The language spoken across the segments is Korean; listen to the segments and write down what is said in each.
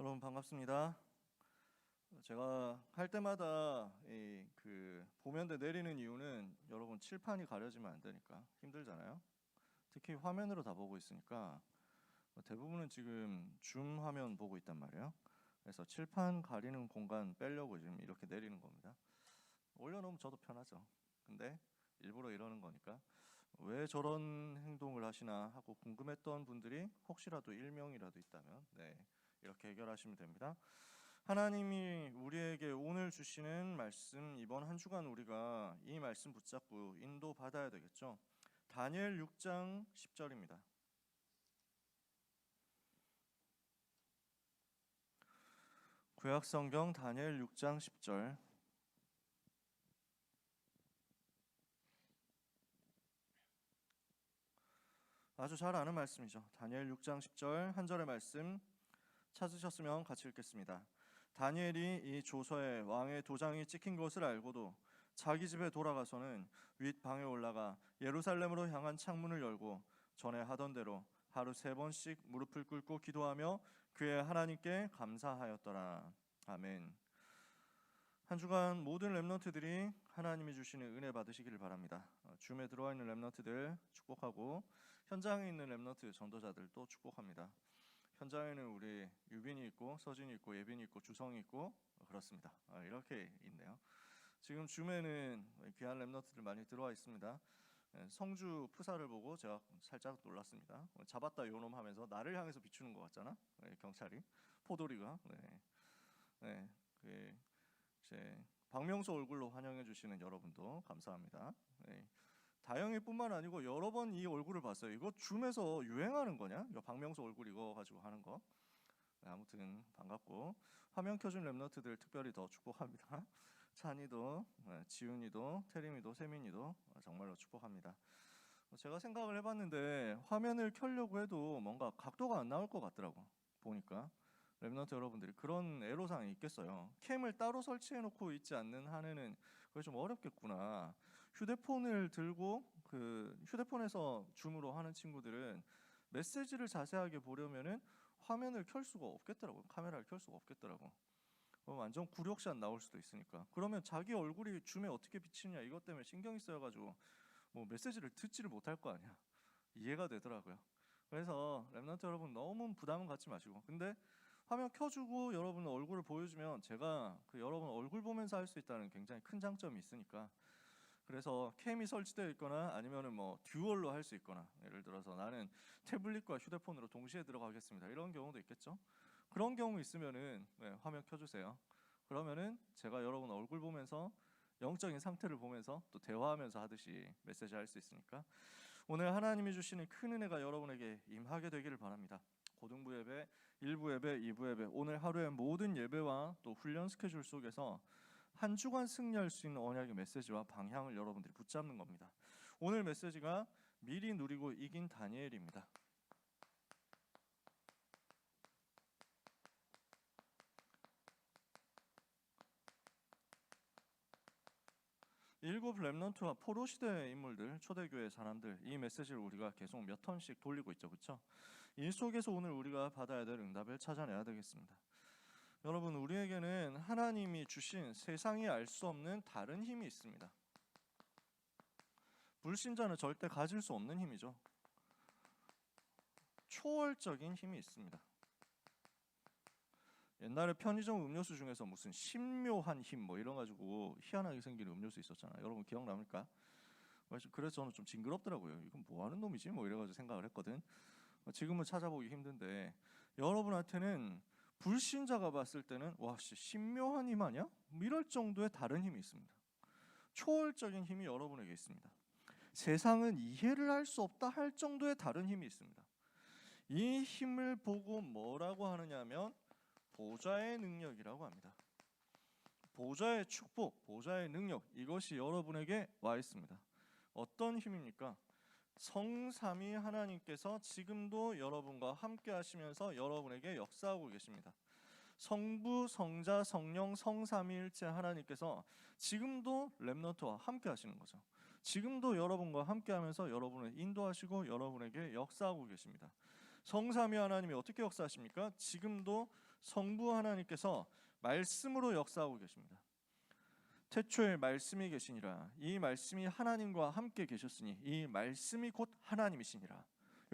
여러분 반갑습니다. 제가 할 때마다 보면대 내리는 이유는 여러분 칠판이 가려지면 안 되니까 힘들잖아요. 특히 화면으로 다 보고 있으니까 대부분은 지금 줌 화면 보고 있단 말이에요. 그래서 칠판 가리는 공간 빼려고 지금 이렇게 내리는 겁니다. 올려놓으면 저도 편하죠. 근데 일부러 이러는 거니까 왜 저런 행동을 하시나 하고 궁금했던 분들이 혹시라도 일명이라도 있다면 이렇게 해결하시면 됩니다. 하나님이 우리에게 오늘 주시는 말씀, 이번 한 주간 우리가 이 말씀 붙잡고 인도받아야 되겠죠. 다니엘 6장 10절입니다. 구약성경 다니엘 6장 10절. 아주 잘 아는 말씀이죠. 다니엘 6장 10절 한 절의 말씀 찾으셨으면 같이 읽겠습니다. 다니엘이 이 조서에 왕의 도장이 찍힌 것을 알고도 자기 집에 돌아가서는 윗방에 올라가 예루살렘으로 향한 창문을 열고 전에 하던 대로 하루 3번씩 무릎을 꿇고 기도하며 그의 하나님께 감사하였더라. 아멘. 한 주간 모든 렘넌트들이 하나님이 주시는 은혜 받으시기를 바랍니다. 줌에 들어와 있는 렘넌트들 축복하고 현장에 있는 렘넌트 전도자들도 축복합니다. 현장에는 우리 유빈이 있고 서진이 있고 예빈이 있고 주성이 있고 그렇습니다. 이렇게 있네요. 지금 줌에는 귀한 렘넌트들 많이 들어와 있습니다. 성주 프사를 보고 제가 살짝 놀랐습니다. 잡았다 요놈 하면서 나를 향해서 비추는 것 같잖아. 경찰이 포도리가. 이제 박명수 얼굴로 환영해 주시는 여러분도 감사합니다. 다영이뿐만 아니고 여러 번 이 얼굴을 봤어요. 이거 줌에서 유행하는 거냐? 이거 박명수 얼굴 이거 가지고 하는 거. 아무튼 반갑고 화면 켜준 렘너트들 특별히 더 축복합니다. 찬이도, 지훈이도, 태림이도, 세민이도 정말로 축복합니다. 제가 생각을 해봤는데 화면을 켜려고 해도 뭔가 각도가 안 나올 것 같더라고. 보니까 렘넌트 여러분들이 그런 애로사항이 있겠어요. 캠을 따로 설치해놓고 있지 않는 한에는 그게 좀 어렵겠구나. 휴대폰을 들고 휴대폰에서 줌으로 하는 친구들은 메시지를 자세하게 보려면은 화면을 켤 수가 없겠더라고요. 카메라를 켤 수가 없겠더라고. 완전 굴욕샷 나올 수도 있으니까. 그러면 자기 얼굴이 줌에 어떻게 비치느냐 이것 때문에 신경이 쓰여가지고 뭐 메시지를 듣지를 못할 거 아니야. 이해가 되더라고요. 그래서 렘넌트 여러분 너무 부담은 갖지 마시고, 근데 화면 켜주고 여러분 얼굴을 보여주면 제가 여러분 얼굴 보면서 할 수 있다는 굉장히 큰 장점이 있으니까, 그래서 캠이 설치되어 있거나 아니면은 뭐 듀얼로 할 수 있거나, 예를 들어서 나는 태블릿과 휴대폰으로 동시에 들어가겠습니다 이런 경우도 있겠죠. 그런 경우 있으면은 화면 켜주세요. 그러면은 제가 여러분 얼굴 보면서 영적인 상태를 보면서 또 대화하면서 하듯이 메시지 할 수 있으니까 오늘 하나님이 주시는 큰 은혜가 여러분에게 임하게 되기를 바랍니다. 고등부 예배, 1부 예배, 2부 예배, 오늘 하루의 모든 예배와 또 훈련 스케줄 속에서 한 주간 승리할 수 있는 언약의 메시지와 방향을 여러분들이 붙잡는 겁니다. 오늘 메시지가 미리 누리고 이긴 다니엘입니다. 일곱 렘넌트와 포로 시대의 인물들, 초대교회 사람들, 이 메시지를 우리가 계속 몇 턴씩 돌리고 있죠, 그렇죠? 이 속에서 오늘 우리가 받아야 될 응답을 찾아내야 되겠습니다. 여러분, 우리에게는 하나님이 주신 세상이 알 수 없는 다른 힘이 있습니다. 불신자는 절대 가질 수 없는 힘이죠. 초월적인 힘이 있습니다. 옛날에 편의점 음료수 중에서 무슨 신묘한 힘 뭐 이런 가지고 희한하게 생긴 음료수 있었잖아요. 여러분 기억납니까? 그래서 저는 좀 징그럽더라고요. 이건 뭐 하는 놈이지? 뭐 이래가지고 생각을 했거든. 지금은 찾아보기 힘든데 여러분한테는 불신자가 봤을 때는 와, 신묘한 힘 아니야? 이럴 정도의 다른 힘이 있습니다. 초월적인 힘이 여러분에게 있습니다. 세상은 이해를 할 수 없다 할 정도의 다른 힘이 있습니다. 이 힘을 보고 뭐라고 하느냐 하면 보좌의 능력이라고 합니다. 보좌의 축복, 보좌의 능력, 이것이 여러분에게 와 있습니다. 어떤 힘입니까? 성삼위 하나님께서 지금도 여러분과 함께 하시면서 여러분에게 역사하고 계십니다. 성부, 성자, 성령, 성삼위일체 하나님께서 지금도 렘넌트와 함께 하시는 거죠. 지금도 여러분과 함께 하면서 여러분을 인도하시고 여러분에게 역사하고 계십니다. 성삼위 하나님이 어떻게 역사하십니까? 지금도 성부 하나님께서 말씀으로 역사하고 계십니다. 태초에 말씀이 계시니라. 이 말씀이 하나님과 함께 계셨으니 이 말씀이 곧 하나님이시니라.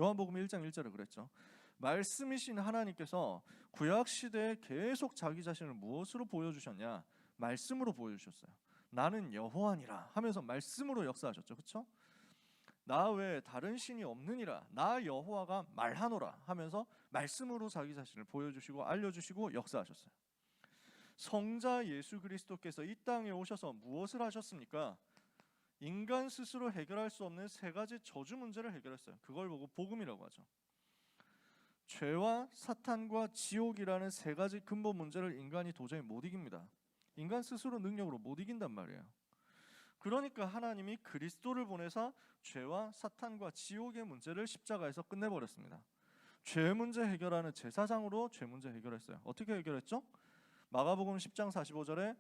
요한복음 1장 1절에 그랬죠. 말씀이신 하나님께서 구약 시대에 계속 자기 자신을 무엇으로 보여주셨냐? 말씀으로 보여주셨어요. 나는 여호와니라 하면서 말씀으로 역사하셨죠. 그렇죠? 나 외에 다른 신이 없느니라. 나 여호와가 말하노라 하면서 말씀으로 자기 자신을 보여주시고 알려주시고 역사하셨어요. 성자 예수 그리스도께서 이 땅에 오셔서 무엇을 하셨습니까? 인간 스스로 해결할 수 없는 세 가지 저주 문제를 해결했어요. 그걸 보고 복음이라고 하죠. 죄와 사탄과 지옥이라는 세 가지 근본 문제를 인간이 도저히 못 이깁니다. 인간 스스로 능력으로 못 이긴단 말이에요. 그러니까 하나님이 그리스도를 보내서 죄와 사탄과 지옥의 문제를 십자가에서 끝내버렸습니다. 죄 문제 해결하는 제사장으로 죄 문제 해결했어요. 어떻게 해결했죠? 마가복음 10장 45절에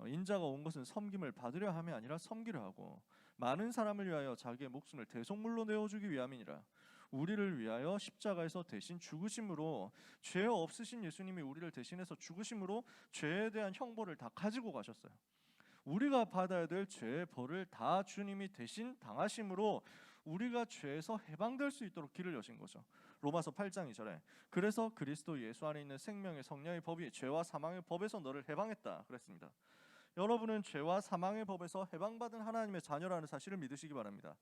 인자가 온 것은 섬김을 받으려 함이 아니라 섬기려 하고 많은 사람을 위하여 자기의 목숨을 대속물로 내어주기 위함이니라. 우리를 위하여 십자가에서 대신 죽으심으로, 죄 없으신 예수님이 우리를 대신해서 죽으심으로 죄에 대한 형벌을 다 가지고 가셨어요. 우리가 받아야 될 죄의 벌을 다 주님이 대신 당하심으로 우리가 죄에서 해방될 수 있도록 길을 여신 거죠. 로마서 8장 2절에 그래서 그리스도 예수 안에 있는 생명의 성령의 법이 죄와 사망의 법에서 너를 해방했다 그랬습니다. 여러분은 죄와 사망의 법에서 해방받은 하나님의 자녀라는 사실을 믿으시기 바랍니다.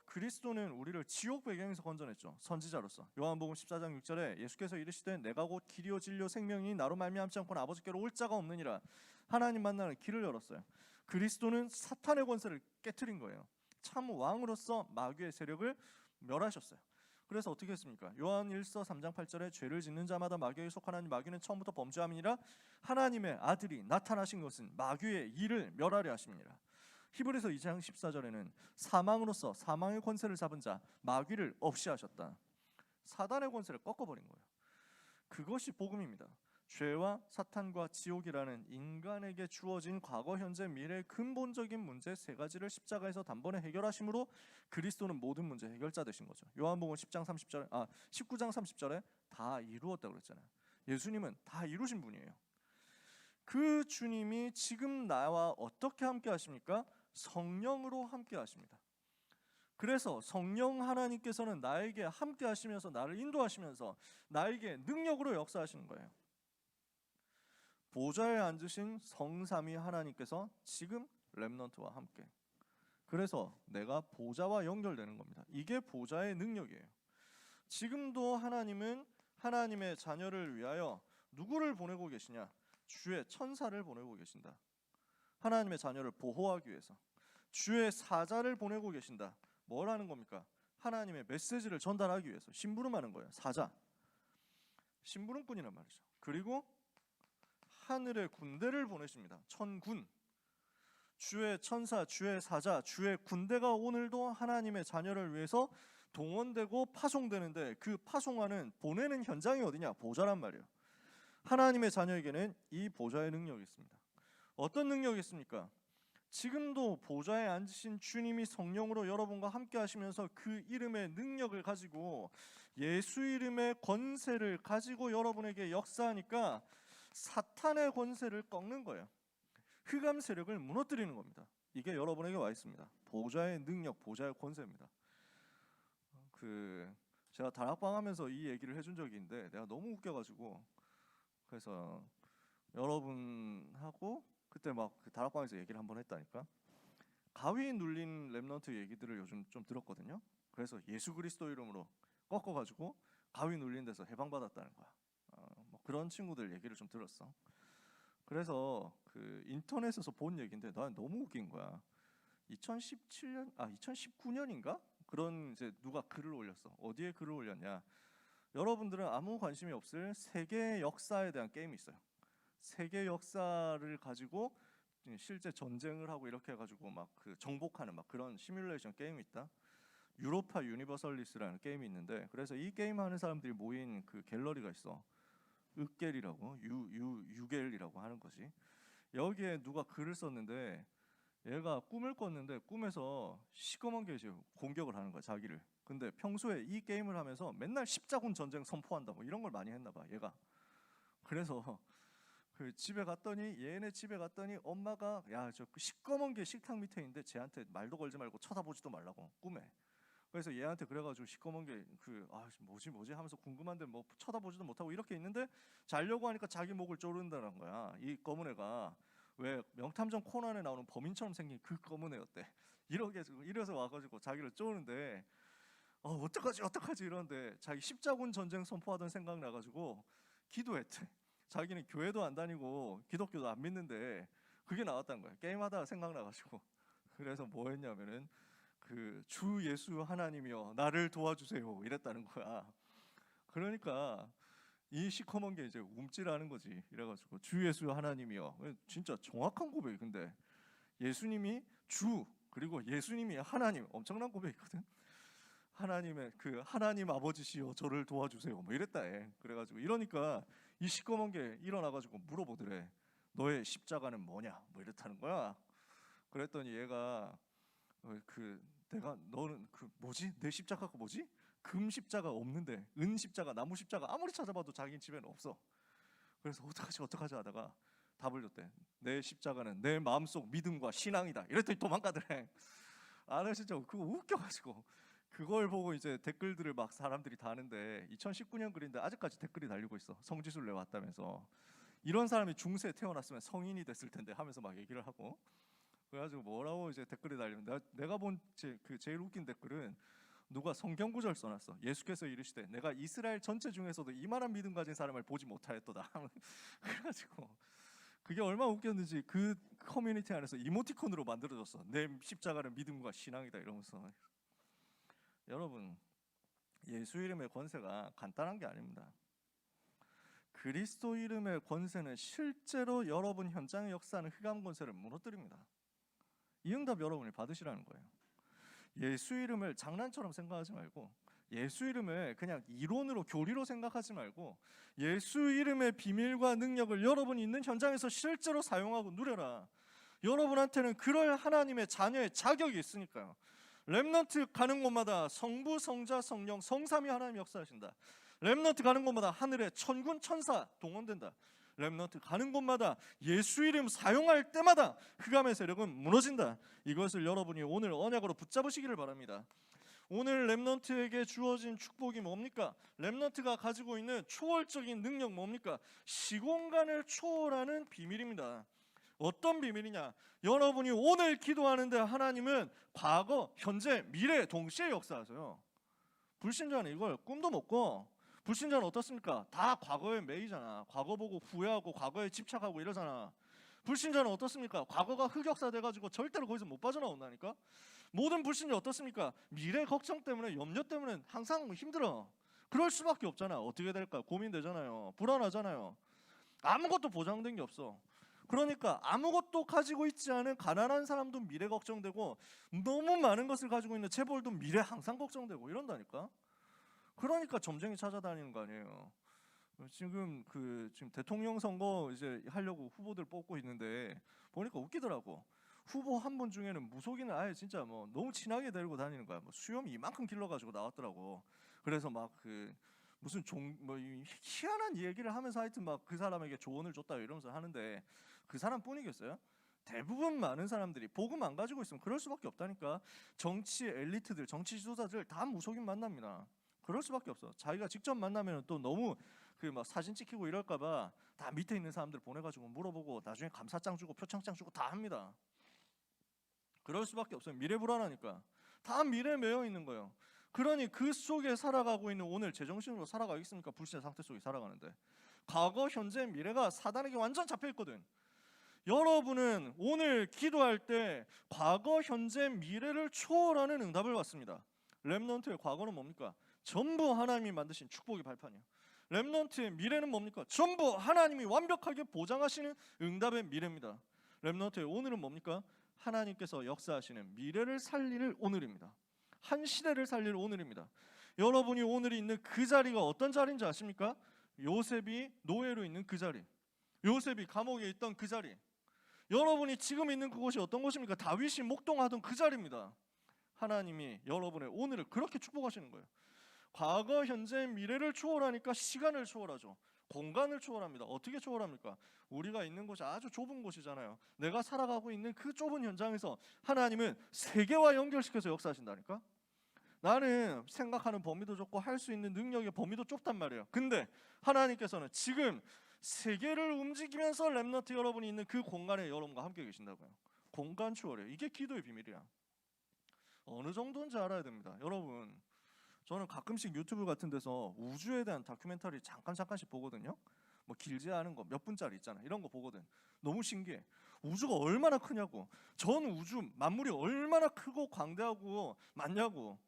그리스도는 우리를 지옥 배경에서 건져냈죠. 선지자로서. 요한복음 14장 6절에 예수께서 이르시되 내가 곧 길이요 진리요 생명이니 나로 말미암지 않고는 아버지께로 올 자가 없느니라. 하나님 만나는 길을 열었어요. 그리스도는 사탄의 권세를 깨트린 거예요. 참 왕으로서 마귀의 세력을 멸하셨어요. 그래서 어떻게 했습니까? 요한 1서 3장 8절에 죄를 짓는 자마다 마귀에 속하나니 마귀는 처음부터 범죄함이니라. 하나님의 아들이 나타나신 것은 마귀의 일을 멸하려 하심이니라. 히브리서 2장 14절에는 사망으로서 사망의 권세를 잡은 자 마귀를 없이 하셨다. 사단의 권세를 꺾어버린 거예요. 그것이 복음입니다. 죄와 사탄과 지옥이라는 인간에게 주어진 과거, 현재, 미래의 근본적인 문제 세 가지를 십자가에서 단번에 해결하심으로 그리스도는 모든 문제 해결자 되신 거죠. 요한복음 19장 30절에 다 이루었다고 그랬잖아요. 예수님은 다 이루신 분이에요. 그 주님이 지금 나와 어떻게 함께 하십니까? 성령으로 함께 하십니다. 그래서 성령 하나님께서는 나에게 함께 하시면서 나를 인도하시면서 나에게 능력으로 역사하시는 거예요. 보좌에 앉으신 성삼위 하나님께서 지금 렘넌트와 함께, 그래서 내가 보좌와 연결되는 겁니다. 이게 보좌의 능력이에요. 지금도 하나님은 하나님의 자녀를 위하여 누구를 보내고 계시냐? 주의 천사를 보내고 계신다. 하나님의 자녀를 보호하기 위해서 주의 사자를 보내고 계신다. 뭘 하는 겁니까? 하나님의 메시지를 전달하기 위해서 심부름하는 거예요. 사자, 심부름꾼이란 말이죠. 그리고 하늘의 군대를 보내십니다. 천군, 주의 천사, 주의 사자, 주의 군대가 오늘도 하나님의 자녀를 위해서 동원되고 파송되는데 그 파송하는, 보내는 현장이 어디냐? 보좌란 말이에요. 하나님의 자녀에게는 이 보좌의 능력이 있습니다. 어떤 능력이 있습니까? 지금도 보좌에 앉으신 주님이 성령으로 여러분과 함께 하시면서 그 이름의 능력을 가지고, 예수 이름의 권세를 가지고 여러분에게 역사하니까 사탄의 권세를 꺾는 거예요. 흑암 세력을 무너뜨리는 겁니다. 이게 여러분에게 와 있습니다. 보좌의 능력, 보좌의 권세입니다. 제가 다락방 하면서 이 얘기를 해준 적이 있는데 내가 너무 웃겨가지고, 그래서 여러분하고 그때 막 그 다락방에서 얘기를 한번 했다니까. 가위 눌린 렘넌트 얘기들을 요즘 좀 들었거든요. 그래서 예수 그리스도 이름으로 꺾어가지고 가위 눌린 데서 해방받았다는 거야. 뭐 그런 친구들 얘기를 좀 들었어. 그래서 그 인터넷에서 본 얘기인데 난 너무 웃긴 거야. 2019년인가? 그런 이제 누가 글을 올렸어. 어디에 글을 올렸냐? 여러분들은 아무 관심이 없을 세계 역사에 대한 게임이 있어요. 세계 역사를 가지고 실제 전쟁을 하고 이렇게 해가지고 막 그 정복하는 막 그런 시뮬레이션 게임이 있다. 유로파 유니버설리스라는 게임이 있는데, 그래서 이 게임 하는 사람들이 모인 그 갤러리가 있어. 윽겔이라고, 유겔이라고 하는 거지. 여기에 누가 글을 썼는데, 얘가 꿈을 꿨는데 꿈에서 시커먼 게 이제 공격을 하는 거야, 자기를. 근데 평소에 이 게임을 하면서 맨날 십자군 전쟁 선포한다 뭐 이런 걸 많이 했나 봐, 얘가. 그래서 그 집에 갔더니 얘네 집에 갔더니 엄마가 야 저 시꺼먼 게 식탁 밑에 있는데 쟤한테 말도 걸지 말고 쳐다보지도 말라고 꿈에. 그래서 얘한테 그래가지고 시꺼먼 게 뭐지 하면서 궁금한데 뭐 쳐다보지도 못하고 이렇게 있는데 자려고 하니까 자기 목을 조른다는 거야. 이 검은 애가 왜 명탐정 코난에 나오는 범인처럼 생긴 그 검은 애였대. 이래서 와가지고 자기를 쪼는데 어떡하지 이러는데 자기 십자군 전쟁 선포하던 생각 나가지고 기도했대. 자기는 교회도 안 다니고 기독교도 안 믿는데 그게 나왔다는 거야. 게임하다가 생각나가지고. 그래서 뭐 했냐면은 그 주 예수 하나님이여 나를 도와주세요 이랬다는 거야. 그러니까 이 시커먼 게 이제 움찔하는 거지. 이래가지고 주 예수 하나님이여. 진짜 정확한 고백이. 근데 예수님이 주 그리고 예수님이 하나님, 엄청난 고백이거든. 하나님의 그 하나님 아버지시여 저를 도와주세요 뭐 이랬다 해. 그래가지고 이러니까 이 시꺼먼 게 일어나가지고 물어보더래. 너의 십자가는 뭐냐 뭐 이랬다는 거야. 그랬더니 얘가 너는 그 뭐지? 내 십자가가 뭐지? 금 십자가 없는데 은 십자가, 나무 십자가 아무리 찾아봐도 자기 집에는 없어. 그래서 어떡하지 하다가 답을 줬대. 내 십자가는 내 마음속 믿음과 신앙이다. 이랬더니 도망가더래. 아, 나 진짜 그거 웃겨가지고 그걸 보고 이제 댓글들을 막 사람들이 다는데 2019년 글인데 아직까지 댓글이 달리고 있어. 성지순례 왔다면서 이런 사람이 중세에 태어났으면 성인이 됐을 텐데 하면서 막 얘기를 하고. 그래가지고 뭐라고 이제 댓글이 달리면 내가 본 제일 웃긴 댓글은 누가 성경 구절 써놨어. 예수께서 이르시되 내가 이스라엘 전체 중에서도 이만한 믿음 가진 사람을 보지 못하였도다. 그래가지고 그게 얼마나 웃겼는지 그 커뮤니티 안에서 이모티콘으로 만들어졌어. 내 십자가는 믿음과 신앙이다 이러면서. 여러분, 예수 이름의 권세가 간단한 게 아닙니다. 그리스도 이름의 권세는 실제로 여러분 현장의 역사하는 흑암 권세를 무너뜨립니다. 이 응답 여러분이 받으시라는 거예요. 예수 이름을 장난처럼 생각하지 말고, 예수 이름을 그냥 이론으로 교리로 생각하지 말고, 예수 이름의 비밀과 능력을 여러분이 있는 현장에서 실제로 사용하고 누려라. 여러분한테는 그럴 하나님의 자녀의 자격이 있으니까요. 렘넌트 가는 곳마다 성부, 성자, 성령, 성삼위 하나님 역사하신다. 렘넌트 가는 곳마다 하늘의 천군 천사 동원된다. 렘넌트 가는 곳마다 예수 이름 사용할 때마다 흑암의 세력은 무너진다. 이것을 여러분이 오늘 언약으로 붙잡으시기를 바랍니다. 오늘 렘넌트에게 주어진 축복이 뭡니까? 렘넌트가 가지고 있는 초월적인 능력 뭡니까? 시공간을 초월하는 비밀입니다. 어떤 비밀이냐? 여러분이 오늘 기도하는데 하나님은 과거, 현재, 미래 동시에 역사하세요. 불신자는 이걸 꿈도 못 꿔. 불신자는 어떻습니까? 다 과거에 매이잖아. 과거 보고 후회하고 과거에 집착하고 이러잖아. 불신자는 어떻습니까? 과거가 흑역사 돼가지고 절대로 거기서 못 빠져나온다니까. 모든 불신자 어떻습니까? 미래 걱정 때문에, 염려 때문에 항상 힘들어. 그럴 수밖에 없잖아. 어떻게 될까 고민되잖아요. 불안하잖아요. 아무것도 보장된 게 없어. 그러니까 아무것도 가지고 있지 않은 가난한 사람도 미래 걱정되고, 너무 많은 것을 가지고 있는 재벌도 미래 항상 걱정되고 이런다니까. 그러니까 점쟁이 찾아다니는 거 아니에요. 지금 대통령 선거 이제 하려고 후보들 뽑고 있는데 보니까 웃기더라고. 후보 한 분 중에는 무속인을 아예 진짜 뭐 너무 친하게 데리고 다니는 거야. 뭐 수염 이만큼 길러가지고 나왔더라고. 그래서 막 무슨 희한한 얘기를 하면서 하여튼 막 그 사람에게 조언을 줬다 이러면서 하는데, 그 사람뿐이겠어요? 대부분 많은 사람들이 복음 안 가지고 있으면 그럴 수밖에 없다니까. 정치 엘리트들, 정치 지도자들 다 무속인 만납니다. 그럴 수밖에 없어. 자기가 직접 만나면 또 너무 막 사진 찍히고 이럴까봐 다 밑에 있는 사람들 보내가지고 물어보고 나중에 감사장 주고 표창장 주고 다 합니다. 그럴 수밖에 없어요. 미래 불안하니까. 다 미래에 매여 있는 거예요. 그러니 그 속에 살아가고 있는 오늘 제정신으로 살아가겠습니까? 불신의 상태 속에 살아가는데 과거, 현재, 미래가 사단에게 완전 잡혀있거든. 여러분은 오늘 기도할 때 과거, 현재, 미래를 초월하는 응답을 받습니다. 렘넌트의 과거는 뭡니까? 전부 하나님이 만드신 축복의 발판이에요. 렘넌트의 미래는 뭡니까? 전부 하나님이 완벽하게 보장하시는 응답의 미래입니다. 렘넌트의 오늘은 뭡니까? 하나님께서 역사하시는 미래를 살릴 오늘입니다. 한 시대를 살릴 오늘입니다. 여러분이 오늘 있는 그 자리가 어떤 자리인지 아십니까? 요셉이 노예로 있는 그 자리, 요셉이 감옥에 있던 그 자리, 여러분이 지금 있는 그곳이 어떤 곳입니까? 다윗이 목동하던 그 자리입니다. 하나님이 여러분의 오늘을 그렇게 축복하시는 거예요. 과거, 현재, 미래를 초월하니까 시간을 초월하죠. 공간을 초월합니다. 어떻게 초월합니까? 우리가 있는 곳이 아주 좁은 곳이잖아요. 내가 살아가고 있는 그 좁은 현장에서 하나님은 세계와 연결시켜서 역사하신다니까. 나는 생각하는 범위도 좁고 할 수 있는 능력의 범위도 좁단 말이에요. 근데 하나님께서는 지금 세계를 움직이면서 렘넌트 여러분이 있는 그 공간에 여러분과 함께 계신다고요. 공간 초월이에요. 이게 기도의 비밀이야. 어느 정도인지 알아야 됩니다. 여러분, 저는 가끔씩 유튜브 같은 데서 우주에 대한 다큐멘터리 잠깐씩 보거든요. 뭐 길지 않은 거 몇 분짜리 있잖아. 이런 거 보거든. 너무 신기해. 우주가 얼마나 크냐고. 전 우주 만물이 얼마나 크고 광대하고 많냐고.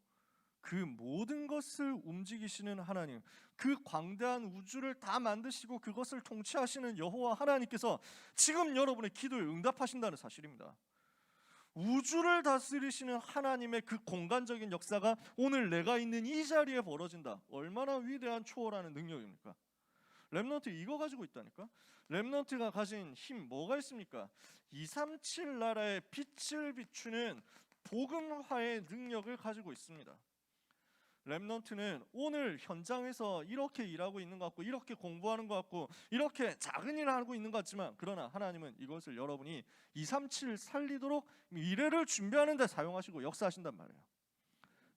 그 모든 것을 움직이시는 하나님, 그 광대한 우주를 다 만드시고 그것을 통치하시는 여호와 하나님께서 지금 여러분의 기도에 응답하신다는 사실입니다. 우주를 다스리시는 하나님의 그 공간적인 역사가 오늘 내가 있는 이 자리에 벌어진다. 얼마나 위대한 초월하는 능력입니까? 렘넌트 이거 가지고 있다니까. 렘넌트가 가진 힘 뭐가 있습니까? 237 나라의 빛을 비추는 복음화의 능력을 가지고 있습니다. 렘넌트는 오늘 현장에서 이렇게 일하고 있는 것 같고, 이렇게 공부하는 것 같고, 이렇게 작은 일을 하고 있는 것 같지만, 그러나 하나님은 이것을 여러분이 237 살리도록 미래를 준비하는 데 사용하시고 역사하신단 말이에요.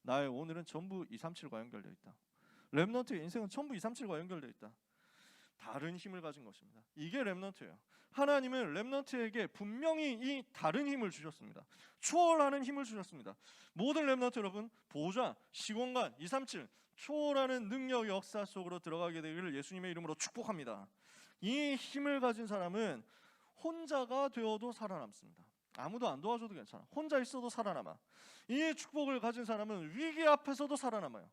나의 오늘은 전부 237과 연결되어 있다. 렘넌트의 인생은 전부 237과 연결되어 있다. 다른 힘을 가진 것입니다. 이게 렘넌트예요. 하나님은 렘넌트에게 분명히 이 다른 힘을 주셨습니다. 초월하는 힘을 주셨습니다. 모든 렘넌트 여러분, 보좌, 시공간, 237 초월하는 능력 역사 속으로 들어가게 되기를 예수님의 이름으로 축복합니다. 이 힘을 가진 사람은 혼자가 되어도 살아남습니다. 아무도 안 도와줘도 괜찮아. 혼자 있어도 살아남아. 이 축복을 가진 사람은 위기 앞에서도 살아남아요.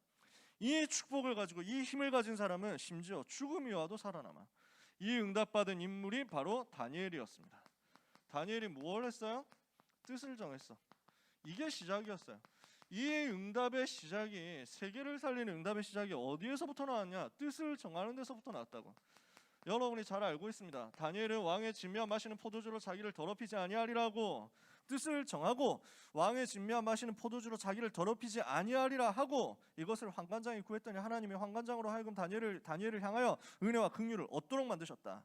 이 축복을 가지고 이 힘을 가진 사람은 심지어 죽음이 와도 살아남아. 이 응답받은 인물이 바로 다니엘이었습니다. 다니엘이 뭘 했어요? 뜻을 정했어. 이게 시작이었어요. 이 응답의 시작이, 세계를 살리는 응답의 시작이 어디에서부터 나왔냐? 뜻을 정하는 데서부터 나왔다고. 여러분이 잘 알고 있습니다. 다니엘은 왕의 진미와 마시는 포도주로 자기를 더럽히지 아니하리라고 뜻을 정하고, 왕의 진미와 마시는 포도주로 자기를 더럽히지 아니하리라 하고, 이것을 환관장이 구했더니 하나님이 환관장으로 하여금 다니엘을 향하여 은혜와 긍휼을 얻도록 만드셨다.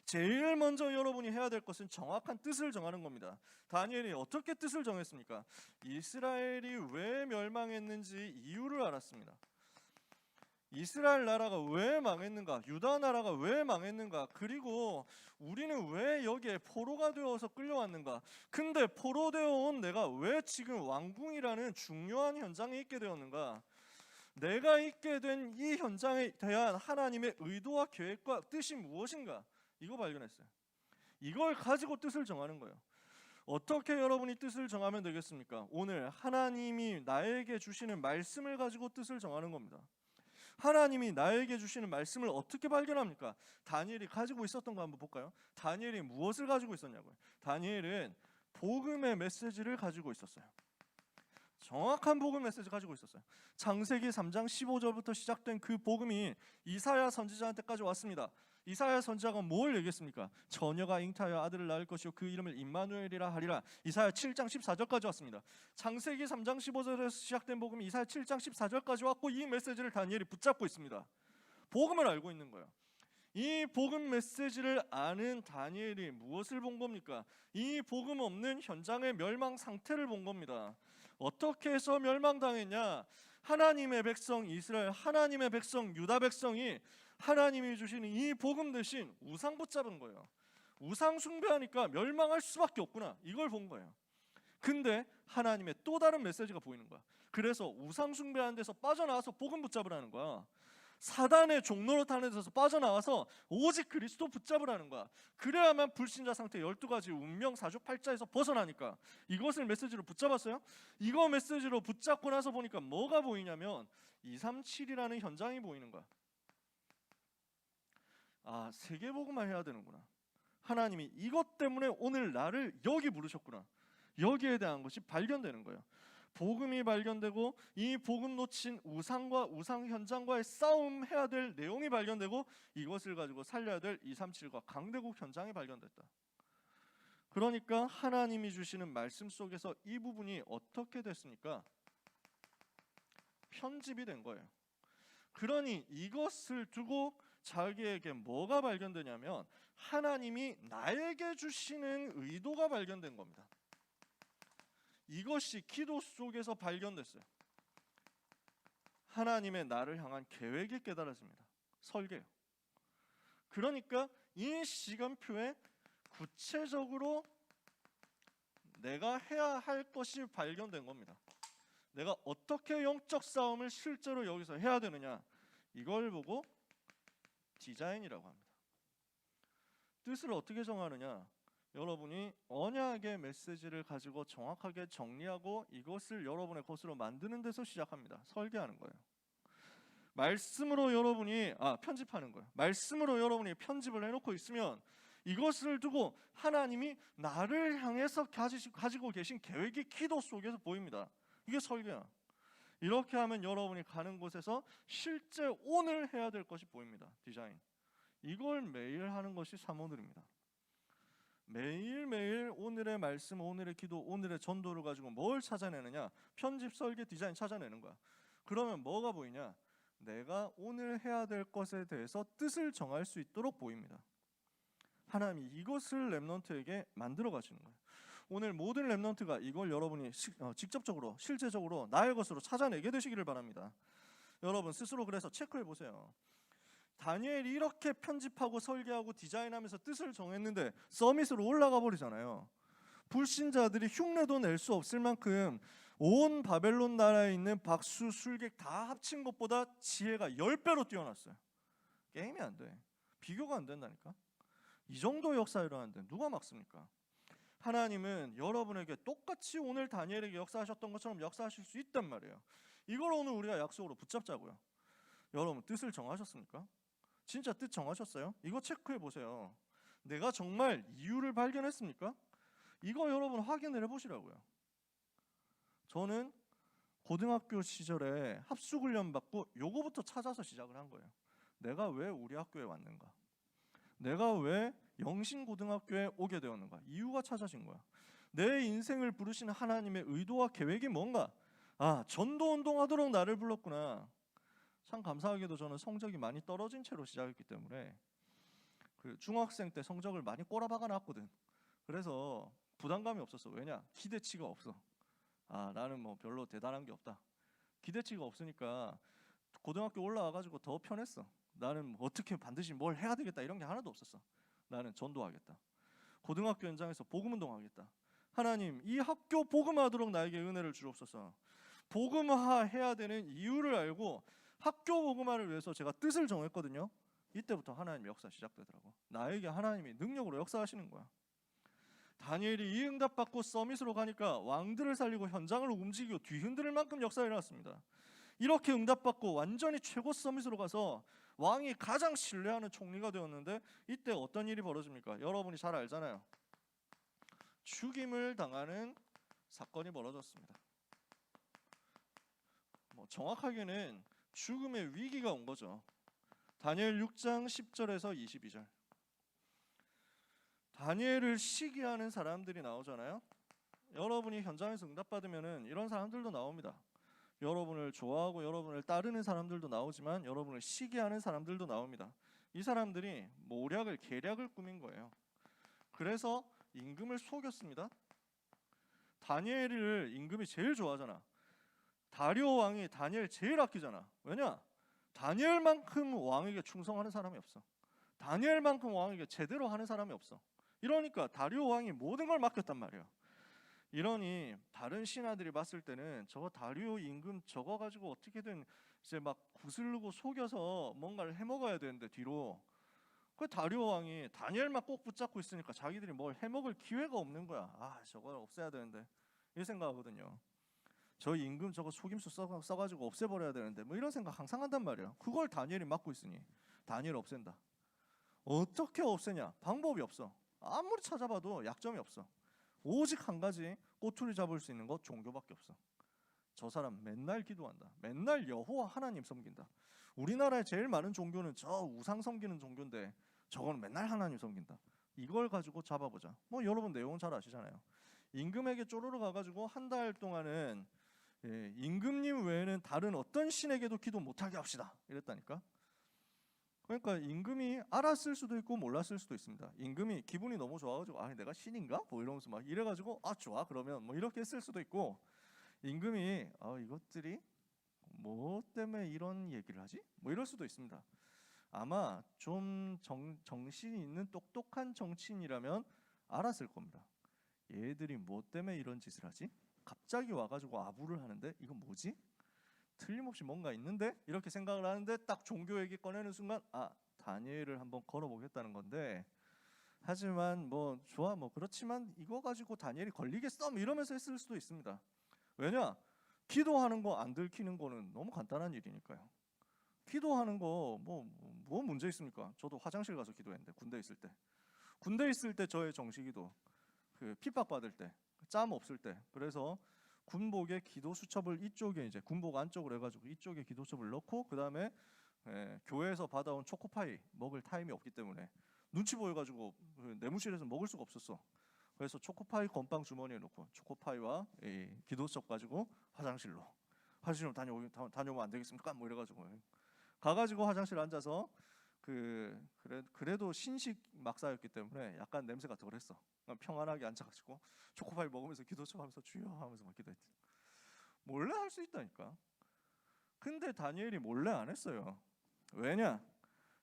제일 먼저 여러분이 해야 될 것은 정확한 뜻을 정하는 겁니다. 다니엘이 어떻게 뜻을 정했습니까? 이스라엘이 왜 멸망했는지 이유를 알았습니다. 이스라엘 나라가 왜 망했는가? 유다 나라가 왜 망했는가? 그리고 우리는 왜 여기에 포로가 되어서 끌려왔는가? 근데 포로되어 온 내가 왜 지금 왕궁이라는 중요한 현장에 있게 되었는가? 내가 있게 된 이 현장에 대한 하나님의 의도와 계획과 뜻이 무엇인가? 이거 발견했어요. 이걸 가지고 뜻을 정하는 거예요. 어떻게 여러분이 뜻을 정하면 되겠습니까? 오늘 하나님이 나에게 주시는 말씀을 가지고 뜻을 정하는 겁니다. 하나님이 나에게 주시는 말씀을 어떻게 발견합니까? 다니엘이 가지고 있었던 거 한번 볼까요? 다니엘이 무엇을 가지고 있었냐고요? 다니엘은 복음의 메시지를 가지고 있었어요. 정확한 복음 메시지 가지고 있었어요. 창세기 3장 15절부터 시작된 그 복음이 이사야 선지자한테까지 왔습니다. 이사야 선지자가 뭘 얘기했습니까? 처녀가 잉타하여 아들을 낳을 것이요 그 이름을 임마누엘이라 하리라. 이사야 7장 14절까지 왔습니다. 창세기 3장 15절에서 시작된 복음이 이사야 7장 14절까지 왔고, 이 메시지를 다니엘이 붙잡고 있습니다. 복음을 알고 있는 거예요. 이 복음 메시지를 아는 다니엘이 무엇을 본 겁니까? 이 복음 없는 현장의 멸망 상태를 본 겁니다. 어떻게 해서 멸망당했냐? 하나님의 백성 이스라엘, 하나님의 백성 유다 백성이 하나님이 주시는 이 복음 대신 우상 붙잡은 거예요. 우상 숭배하니까 멸망할 수밖에 없구나, 이걸 본 거예요. 근데 하나님의 또 다른 메시지가 보이는 거야. 그래서 우상 숭배하는 데서 빠져나와서 복음 붙잡으라는 거야. 사단의 종로로 타는 데서 빠져나와서 오직 그리스도 붙잡으라는 거야. 그래야만 불신자 상태 12가지 운명 사주팔자에서 벗어나니까. 이것을 메시지로 붙잡았어요. 이거 메시지로 붙잡고 나서 보니까 뭐가 보이냐면 237이라는 현장이 보이는 거야. 아, 세계복음만 해야 되는구나. 하나님이 이것 때문에 오늘 나를 여기 부르셨구나. 여기에 대한 것이 발견되는 거예요. 복음이 발견되고, 이 복음 놓친 우상과 우상 현장과의 싸움 해야 될 내용이 발견되고, 이것을 가지고 살려야 될 237과 강대국 현장이 발견됐다. 그러니까 하나님이 주시는 말씀 속에서 이 부분이 어떻게 됐습니까? 편집이 된 거예요. 그러니 이것을 두고 자기에게 뭐가 발견되냐면 하나님이 나에게 주시는 의도가 발견된 겁니다. 이것이 기도 속에서 발견됐어요. 하나님의 나를 향한 계획이 깨달아집니다. 설계요. 그러니까 이 시간표에 구체적으로 내가 해야 할 것이 발견된 겁니다. 내가 어떻게 영적 싸움을 실제로 여기서 해야 되느냐, 이걸 보고 디자인이라고 합니다. 뜻을 어떻게 정하느냐, 여러분이 언약의 메시지를 가지고 정확하게 정리하고 이것을 여러분의 것으로 만드는 데서 시작합니다. 설계하는 거예요. 말씀으로 여러분이 편집하는 거예요. 말씀으로 여러분이 편집을 해놓고 있으면 이것을 두고 하나님이 나를 향해서 가지고 계신 계획이 기도 속에서 보입니다. 이게 설계야. 이렇게 하면 여러분이 가는 곳에서 실제 오늘 해야 될 것이 보입니다. 디자인. 이걸 매일 하는 것이 사모들입니다. 매일매일 오늘의 말씀, 오늘의 기도, 오늘의 전도를 가지고 뭘 찾아내느냐? 편집, 설계, 디자인 찾아내는 거야. 그러면 뭐가 보이냐? 내가 오늘 해야 될 것에 대해서 뜻을 정할 수 있도록 보입니다. 하나님이 이것을 렘넌트에게 만들어 가시는 거예요. 오늘 모든 렘넌트가 이걸 여러분이 직접적으로, 실제적으로 나의 것으로 찾아내게 되시기를 바랍니다. 여러분 스스로 그래서 체크해 보세요. 다니엘이 이렇게 편집하고 설계하고 디자인하면서 뜻을 정했는데 서밋으로 올라가 버리잖아요. 불신자들이 흉내도 낼 수 없을 만큼 온 바벨론 나라에 있는 박수, 술객 다 합친 것보다 지혜가 10배로 뛰어났어요. 게임이 안 돼. 비교가 안 된다니까. 이 정도 역사 일어나는데 누가 막습니까? 하나님은 여러분에게 똑같이 오늘 다니엘에게 역사하셨던 것처럼 역사하실 수 있단 말이에요. 이걸 오늘 우리가 약속으로 붙잡자고요. 여러분 뜻을 정하셨습니까? 진짜 뜻 정하셨어요? 이거 체크해 보세요. 내가 정말 이유를 발견했습니까? 이거 여러분 확인을 해보시라고요. 저는 고등학교 시절에 합숙훈련 받고 요거부터 찾아서 시작을 한 거예요. 내가 왜 우리 학교에 왔는가? 내가 왜 영신고등학교에 오게 되었는가? 이유가 찾아진 거야. 내 인생을 부르시는 하나님의 의도와 계획이 뭔가? 전도운동하도록 나를 불렀구나. 참 감사하게도 저는 성적이 많이 떨어진 채로 시작했기 때문에 그 중학생 때 성적을 많이 꼬라박아 놨거든. 그래서 부담감이 없었어. 왜냐? 기대치가 없어. 나는 뭐 별로 대단한 게 없다. 기대치가 없으니까 고등학교 올라와가지고 더 편했어. 나는 어떻게 반드시 뭘 해야 되겠다 이런 게 하나도 없었어. 나는 전도하겠다. 고등학교 현장에서 복음운동하겠다. 하나님 이 학교 복음하도록 나에게 은혜를 주옵소서. 복음화해야 되는 이유를 알고 학교 복음화를 위해서 제가 뜻을 정했거든요. 이때부터 하나님 역사 시작되더라고. 나에게 하나님이 능력으로 역사하시는 거야. 다니엘이 이 응답 받고 서밋으로 가니까 왕들을 살리고 현장을 움직이고 뒤흔들 만큼 역사가 일어났습니다. 이렇게 응답 받고 완전히 최고 서밋으로 가서 왕이 가장 신뢰하는 총리가 되었는데 이때 어떤 일이 벌어집니까? 여러분이 잘 알잖아요. 죽임을 당하는 사건이 벌어졌습니다. 정확하게는 죽음의 위기가 온 거죠. 다니엘 6장 10절에서 22절. 다니엘을 시기하는 사람들이 나오잖아요. 여러분이 현장에서 응답받으면 이런 사람들도 나옵니다. 여러분을 좋아하고 여러분을 따르는 사람들도 나오지만 여러분을 시기하는 사람들도 나옵니다. 이 사람들이 모략을 계략을 꾸민 거예요. 그래서 임금을 속였습니다. 다니엘을 임금이 제일 좋아하잖아. 다리오 왕이 다니엘 제일 아끼잖아. 왜냐? 다니엘만큼 왕에게 충성하는 사람이 없어. 다니엘만큼 왕에게 제대로 하는 사람이 없어. 이러니까 다리오 왕이 모든 걸 맡겼단 말이야. 이러니 다른 신하들이 봤을 때는 저거 다리오 임금 저거 가지고 어떻게든 이제 막 구슬르고 속여서 뭔가를 해먹어야 되는데 뒤로 그 다리오 왕이 다니엘만 꼭 붙잡고 있으니까 자기들이 뭘 해먹을 기회가 없는 거야. 저거 없애야 되는데 이 생각하거든요. 저 임금 저거 속임수 써가지고 없애버려야 되는데 뭐 이런 생각 항상 한단 말이야. 그걸 다니엘이 맡고 있으니 다니엘 없앤다. 어떻게 없애냐? 방법이 없어. 아무리 찾아봐도 약점이 없어. 오직 한 가지 꼬투리 잡을 수 있는 것 종교밖에 없어. 저 사람 맨날 기도한다. 맨날 여호와 하나님 섬긴다. 우리나라에 제일 많은 종교는 저 우상 섬기는 종교인데 저거는 맨날 하나님 섬긴다. 이걸 가지고 잡아보자. 여러분 내용은 잘 아시잖아요. 임금에게 쪼르르 가가지고 한 달 동안은 임금님 외에는 다른 어떤 신에게도 기도 못하게 합시다. 이랬다니까. 그러니까 임금이 알았을 수도 있고 몰랐을 수도 있습니다. 임금이 기분이 너무 좋아가지고 아 내가 신인가? 뭐 이러면서 막 이래가지고 아 좋아 그러면 뭐 이렇게 했을 수도 있고, 임금이 아 이것들이 뭐 때문에 이런 얘기를 하지? 뭐 이럴 수도 있습니다. 아마 좀 정신이 있는 똑똑한 정치인이라면 알았을 겁니다. 얘들이 뭐 때문에 이런 짓을 하지? 갑자기 와가지고 아부를 하는데 이건 뭐지? 틀림없이 뭔가 있는데? 이렇게 생각을 하는데 딱 종교 얘기 꺼내는 순간 아 다니엘을 한번 걸어보겠다는 건데, 하지만 뭐 좋아 뭐 그렇지만 이거 가지고 다니엘이 걸리겠어? 뭐 이러면서 했을 수도 있습니다. 왜냐? 기도하는 거 안 들키는 거는 너무 간단한 일이니까요. 기도하는 거 뭐 문제 있습니까? 저도 화장실 가서 기도했는데 군대 있을 때 저의 정식기도 그 핍박받을 때 짬 없을 때, 그래서 군복에 기도 수첩을 이쪽에 이제 군복 안쪽으로 해가지고 이쪽에 기도 수첩을 넣고 그 다음에 교회에서 받아온 초코파이 먹을 타임이 없기 때문에 눈치 보여가지고 그 내무실에서 먹을 수가 없었어. 그래서 초코파이 건빵 주머니에 넣고 초코파이와 이 기도 수첩 가지고 화장실로 다녀오면 안 되겠습니까? 뭐 이래가지고 가가지고 화장실 앉아서 그래도 신식 막사였기 때문에 약간 냄새가 덜했어. 평안하게 앉아가지고 초코파이 먹으면서 기도처 하면서 주여 하면서 막 기도했지. 몰래 할 수 있다니까. 근데 다니엘이 몰래 안 했어요. 왜냐?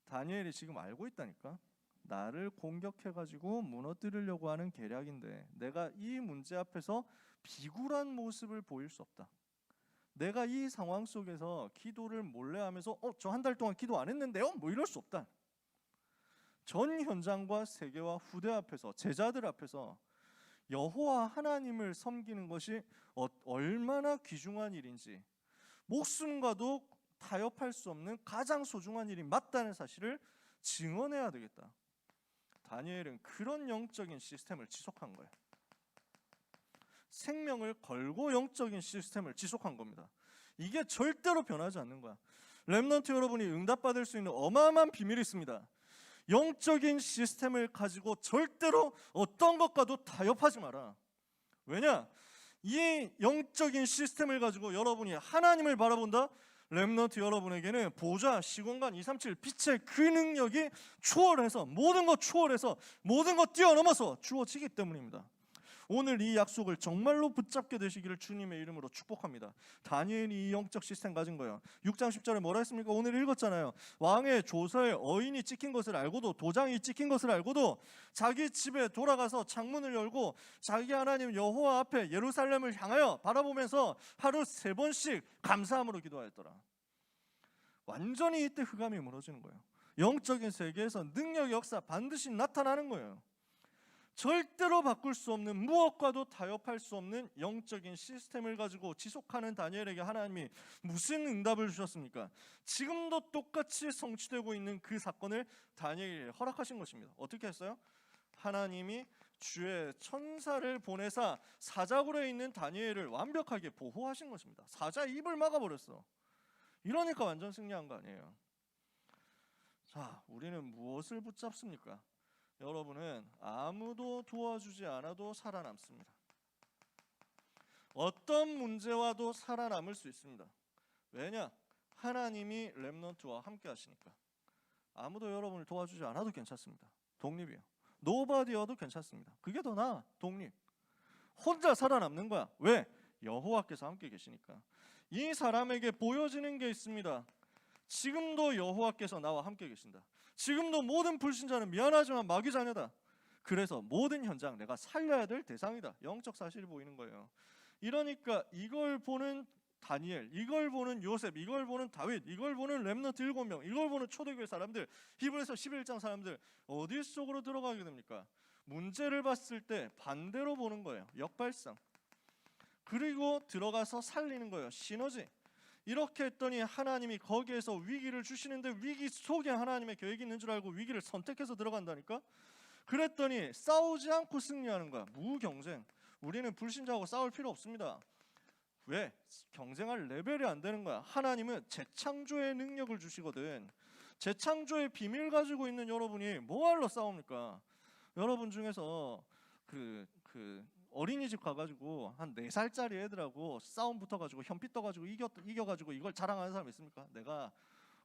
다니엘이 지금 알고 있다니까. 나를 공격해가지고 무너뜨리려고 하는 계략인데 내가 이 문제 앞에서 비굴한 모습을 보일 수 없다. 내가 이 상황 속에서 기도를 몰래 하면서 저 한 달 동안 기도 안 했는데요? 뭐 이럴 수 없다. 전 현장과 세계와 후대 앞에서 제자들 앞에서 여호와 하나님을 섬기는 것이 얼마나 귀중한 일인지, 목숨과도 타협할 수 없는 가장 소중한 일이 맞다는 사실을 증언해야 되겠다. 다니엘은 그런 영적인 시스템을 지속한 거예요. 생명을 걸고 영적인 시스템을 지속한 겁니다. 이게 절대로 변하지 않는 거야. 렘넌트 여러분이 응답받을 수 있는 어마어마한 비밀이 있습니다. 영적인 시스템을 가지고 절대로 어떤 것과도 타협하지 마라. 왜냐? 이 영적인 시스템을 가지고 여러분이 하나님을 바라본다? 렘넌트 여러분에게는 보좌, 시공간, 237 빛의 그 능력이 초월해서 모든 것 초월해서 모든 것 뛰어넘어서 주어지기 때문입니다. 오늘 이 약속을 정말로 붙잡게 되시기를 주님의 이름으로 축복합니다. 다니엘이 이 영적 시스템 가진 거예요. 6장 10절에 뭐라 했습니까? 오늘 읽었잖아요. 왕의 조서에 어인이 찍힌 것을 알고도, 도장이 찍힌 것을 알고도 자기 집에 돌아가서 창문을 열고 자기 하나님 여호와 앞에 예루살렘을 향하여 바라보면서 하루 3번씩 감사함으로 기도하였더라. 완전히 이때 흑암이 무너지는 거예요. 영적인 세계에서 능력 역사 반드시 나타나는 거예요. 절대로 바꿀 수 없는, 무엇과도 타협할 수 없는 영적인 시스템을 가지고 지속하는 다니엘에게 하나님이 무슨 응답을 주셨습니까? 지금도 똑같이 성취되고 있는 그 사건을 다니엘에게 허락하신 것입니다. 어떻게 했어요? 하나님이 주의 천사를 보내사 사자굴에 있는 다니엘을 완벽하게 보호하신 것입니다. 사자 입을 막아버렸어. 이러니까 완전 승리한 거 아니에요. 자, 우리는 무엇을 붙잡습니까? 여러분은 아무도 도와주지 않아도 살아남습니다. 어떤 문제와도 살아남을 수 있습니다. 왜냐? 하나님이 렘넌트와 함께 하시니까. 아무도 여러분을 도와주지 않아도 괜찮습니다. 독립이에요. 노바디여도 괜찮습니다. 그게 더 나아. 독립. 혼자 살아남는 거야. 왜? 여호와께서 함께 계시니까. 이 사람에게 보여지는 게 있습니다. 지금도 여호와께서 나와 함께 계신다. 지금도 모든 불신자는 미안하지만 마귀 자녀다. 그래서 모든 현장 내가 살려야 될 대상이다. 영적 사실이 보이는 거예요. 이러니까 이걸 보는 다니엘, 이걸 보는 요셉, 이걸 보는 다윗, 이걸 보는 렘넌트 7명, 이걸 보는 초대교회 사람들, 히브리서 11장 사람들 어디 속으로 들어가게 됩니까? 문제를 봤을 때 반대로 보는 거예요. 역발상. 그리고 들어가서 살리는 거예요. 시너지. 이렇게 했더니 하나님이 거기에서 위기를 주시는데 위기 속에 하나님의 계획이 있는 줄 알고 위기를 선택해서 들어간다니까. 그랬더니 싸우지 않고 승리하는 거야. 무경쟁. 우리는 불신자하고 싸울 필요 없습니다. 왜? 경쟁할 레벨이 안 되는 거야. 하나님은 재창조의 능력을 주시거든. 재창조의 비밀 가지고 있는 여러분이 뭐하러 싸웁니까? 여러분 중에서 어린이집 가가지고 한 4살짜리 애들하고 싸움 붙어가지고 현피 떠가지고 이겨가지고 이걸 자랑하는 사람 있습니까? 내가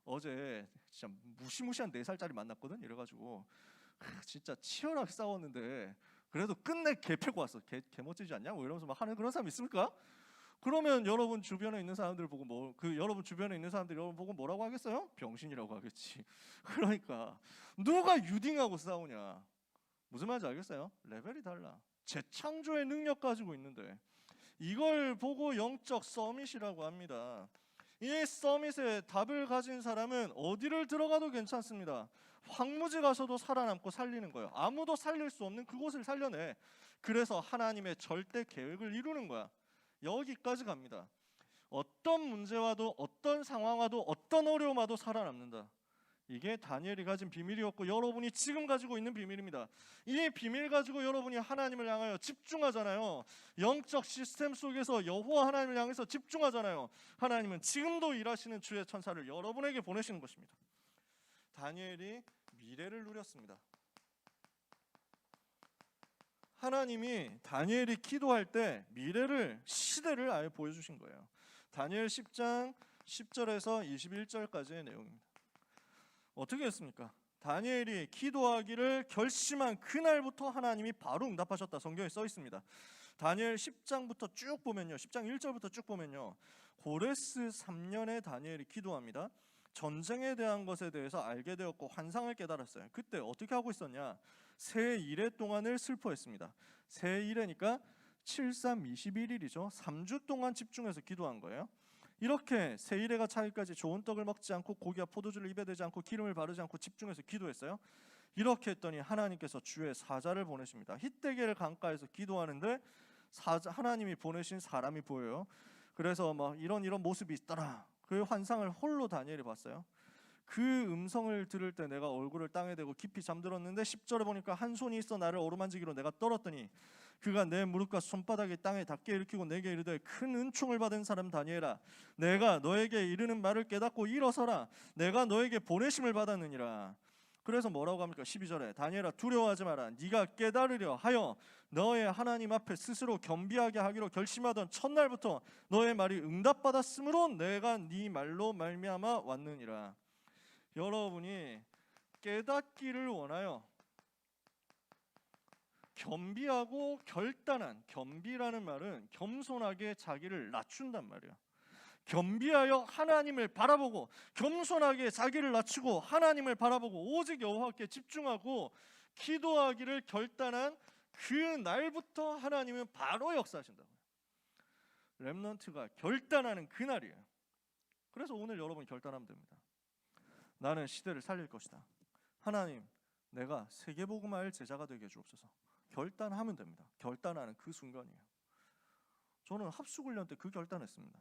어제 진짜 무시무시한 4살짜리 만났거든. 이래가지고 진짜 치열하게 싸웠는데 그래도 끝내 개 패고 왔어. 개 멋지지 않냐? 뭐 이러면서 막 하는 그런 사람 있습니까? 그러면 여러분 주변에 있는 사람들 보고 여러분 주변에 있는 사람들이 여러분 보고 뭐라고 하겠어요? 병신이라고 하겠지. 그러니까 누가 유딩하고 싸우냐? 무슨 말인지 알겠어요? 레벨이 달라. 재창조의 능력 가지고 있는데 이걸 보고 영적 서밋이라고 합니다. 이 서밋의 답을 가진 사람은 어디를 들어가도 괜찮습니다. 황무지 가서도 살아남고 살리는 거예요. 아무도 살릴 수 없는 그곳을 살려내. 그래서 하나님의 절대 계획을 이루는 거야. 여기까지 갑니다. 어떤 문제와도 어떤 상황와도 어떤 어려움 와도 살아남는다. 이게 다니엘이 가진 비밀이었고 여러분이 지금 가지고 있는 비밀입니다. 이 비밀 가지고 여러분이 하나님을 향하여 집중하잖아요. 영적 시스템 속에서 여호와 하나님을 향해서 집중하잖아요. 하나님은 지금도 일하시는 주의 천사를 여러분에게 보내시는 것입니다. 다니엘이 미래를 누렸습니다. 하나님이 다니엘이 기도할 때 미래를, 시대를 아예 보여주신 거예요. 다니엘 10장 10절에서 21절까지의 내용입니다. 어떻게 했습니까? 다니엘이 기도하기를 결심한 그날부터 하나님이 바로 응답하셨다. 성경에 써 있습니다. 다니엘 10장부터 쭉 보면요, 10장 1절부터 쭉 보면요, 고레스 3년에 다니엘이 기도합니다. 전쟁에 대한 것에 대해서 알게 되었고 환상을 깨달았어요. 그때 어떻게 하고 있었냐? 새 일해 동안을 슬퍼했습니다. 새 일해니까 7, 3, 21일이죠. 3주 동안 집중해서 기도한 거예요. 이렇게 새 일해가 차기까지 좋은 떡을 먹지 않고 고기와 포도주를 입에 대지 않고 기름을 바르지 않고 집중해서 기도했어요. 이렇게 했더니 하나님께서 주의 사자를 보내십니다. 히데겔 강가에서 기도하는데 하나님이 보내신 사람이 보여요. 그래서 막 이런 모습이 있더라. 그 환상을 홀로 다니엘이 봤어요. 그 음성을 들을 때 내가 얼굴을 땅에 대고 깊이 잠들었는데 10절에 보니까 한 손이 있어 나를 어루만지기로 내가 떨었더니 그가 내 무릎과 손바닥이 땅에 닿게 일으키고 내게 이르되 큰 은총을 받은 사람 다니엘아, 내가 너에게 이르는 말을 깨닫고 일어서라. 내가 너에게 보내심을 받았느니라. 그래서 뭐라고 합니까? 12절에 다니엘아 두려워하지 마라. 네가 깨달으려 하여 너의 하나님 앞에 스스로 겸비하게 하기로 결심하던 첫날부터 너의 말이 응답받았으므로 내가 네 말로 말미암아 왔느니라. 여러분이 깨닫기를 원하여 겸비하고 결단한, 겸비라는 말은 겸손하게 자기를 낮춘단 말이야. 겸비하여 하나님을 바라보고 겸손하게 자기를 낮추고 하나님을 바라보고 오직 여호와께 집중하고 기도하기를 결단한 그 날부터 하나님은 바로 역사하신다고요. 렘넌트가 결단하는 그날이에요. 그래서 오늘 여러분 결단하면 됩니다. 나는 시대를 살릴 것이다. 하나님, 내가 세계복음화의 제자가 되게 해주옵소서. 결단하면 됩니다. 결단하는 그 순간이에요. 저는 합숙훈련 때 그 결단했습니다.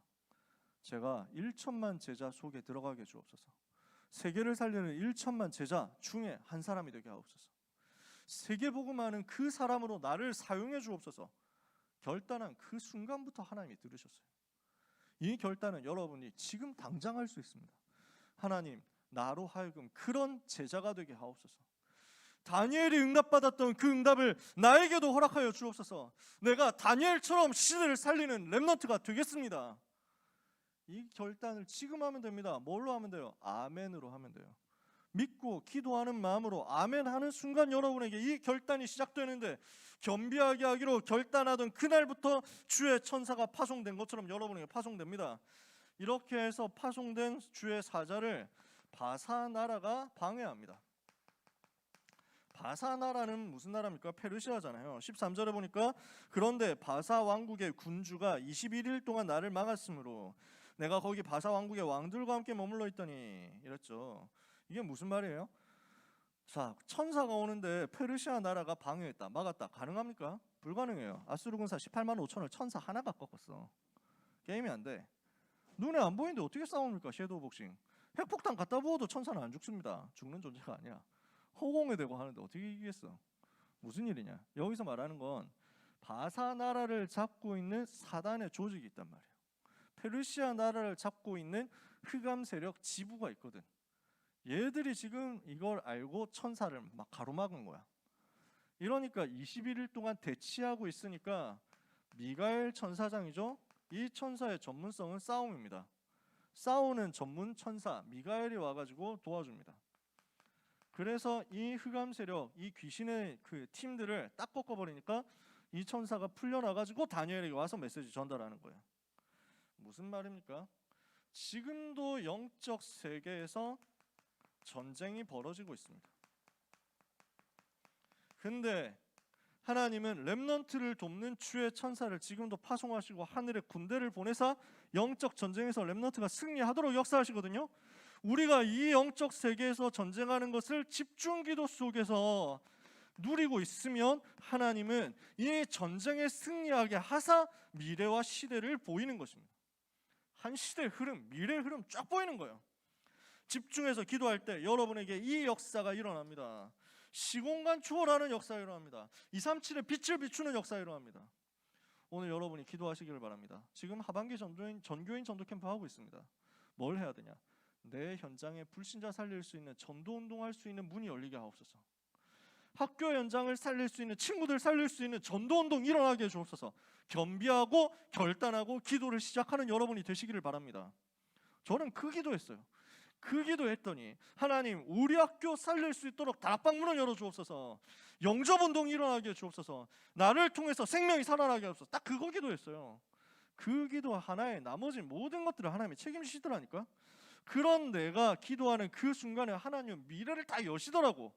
제가 1천만 제자 속에 들어가게 해주옵소서. 세계를 살리는 1천만 제자 중에 한 사람이 되게 하옵소서. 세계복음화는 그 사람으로 나를 사용해 주옵소서. 결단한 그 순간부터 하나님이 들으셨어요. 이 결단은 여러분이 지금 당장 할 수 있습니다. 하나님, 나로 하여금 그런 제자가 되게 하옵소서. 다니엘이 응답받았던 그 응답을 나에게도 허락하여 주옵소서. 내가 다니엘처럼 시대를 살리는 렘넌트가 되겠습니다. 이 결단을 지금 하면 됩니다. 뭘로 하면 돼요? 아멘으로 하면 돼요. 믿고 기도하는 마음으로 아멘 하는 순간 여러분에게 이 결단이 시작되는데, 겸비하게 하기로 결단하던 그날부터 주의 천사가 파송된 것처럼 여러분에게 파송됩니다. 이렇게 해서 파송된 주의 사자를 바사 나라가 방해합니다. 바사 나라는 무슨 나라입니까? 페르시아잖아요. 13절에 보니까 그런데 바사 왕국의 군주가 21일 동안 나를 막았으므로 내가 거기 바사 왕국의 왕들과 함께 머물러 있더니, 이랬죠. 이게 무슨 말이에요? 자, 천사가 오는데 페르시아 나라가 방해했다, 막았다. 가능합니까? 불가능해요. 아수르 군사 18만 5천을 천사 하나가 꺾었어. 게임이 안 돼. 눈에 안 보이는데 어떻게 싸웁니까? 섀도우 복싱. 핵폭탄 갖다 부어도 천사는 안 죽습니다. 죽는 존재가 아니야. 허공에 대고 하는데 어떻게 이기겠어? 무슨 일이냐? 여기서 말하는 건 바사 나라를 잡고 있는 사단의 조직이 있단 말이에요. 페르시아 나라를 잡고 있는 흑암 세력 지부가 있거든. 얘들이 지금 이걸 알고 천사를 막 가로막은 거야. 이러니까 21일 동안 대치하고 있으니까 미가엘 천사장이죠. 이 천사의 전문성은 싸움입니다. 싸우는 전문 천사 미가엘이 와가지고 도와줍니다. 그래서 이 흑암 세력, 이 귀신의 그 팀들을 딱 꺾어버리니까 이 천사가 풀려나가지고 다니엘에게 와서 메시지 전달하는 거예요. 무슨 말입니까? 지금도 영적 세계에서 전쟁이 벌어지고 있습니다. 근데 하나님은 렘넌트를 돕는 주의 천사를 지금도 파송하시고 하늘의 군대를 보내사 영적 전쟁에서 렘넌트가 승리하도록 역사하시거든요. 우리가 이 영적 세계에서 전쟁하는 것을 집중기도 속에서 누리고 있으면 하나님은 이 전쟁에 승리하게 하사 미래와 시대를 보이는 것입니다. 한 시대의 흐름, 미래의 흐름 쫙 보이는 거예요. 집중해서 기도할 때 여러분에게 이 역사가 일어납니다. 시공간 초월하는 역사가 일어납니다. 237의 빛을 비추는 역사가 일어납니다. 오늘 여러분이 기도하시기를 바랍니다. 지금 하반기 전교인 전도 캠프 하고 있습니다. 뭘 해야 되냐? 내 현장에 불신자 살릴 수 있는 전도운동할 수 있는 문이 열리게 하옵소서. 학교 현장을 살릴 수 있는, 친구들 살릴 수 있는 전도운동 일어나게 해주옵소서. 겸비하고 결단하고 기도를 시작하는 여러분이 되시기를 바랍니다. 저는 그 기도했어요. 그 기도했더니 하나님, 우리 학교 살릴 수 있도록 다락방 문을 열어주옵소서. 영접운동이 일어나게 해주옵소서. 나를 통해서 생명이 살아나게 하옵소서. 딱 그거 기도했어요. 그 기도 하나에 나머지 모든 것들을 하나님이 책임지시더라니까. 그런 내가 기도하는 그 순간에 하나님은 미래를 다 여시더라고.